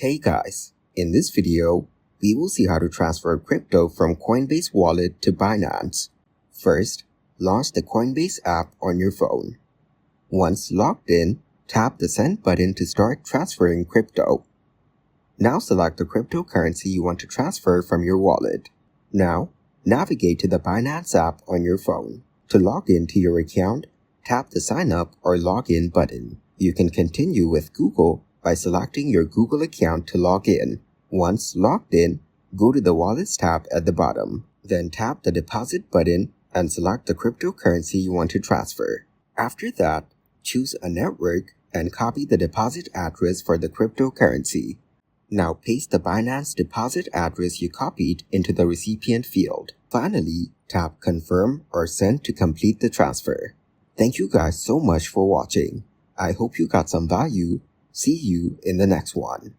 Hey guys, in this video, we will see how to transfer crypto from Coinbase Wallet to Binance. First, launch the Coinbase app on your phone. Once logged in, tap the Send button to start transferring crypto. Now select the cryptocurrency you want to transfer from your wallet. Now, navigate to the Binance app on your phone. To log into your account, tap the Sign Up or Login button. You can continue with Google by selecting your Google account to log in. Once logged in, go to the Wallets tab at the bottom. Then tap the Deposit button and select the cryptocurrency you want to transfer. After that, choose a network and copy the deposit address for the cryptocurrency. Now paste the Binance deposit address you copied into the recipient field. Finally, tap Confirm or Send to complete the transfer. Thank you guys so much for watching. I hope you got some value. See you in the next one.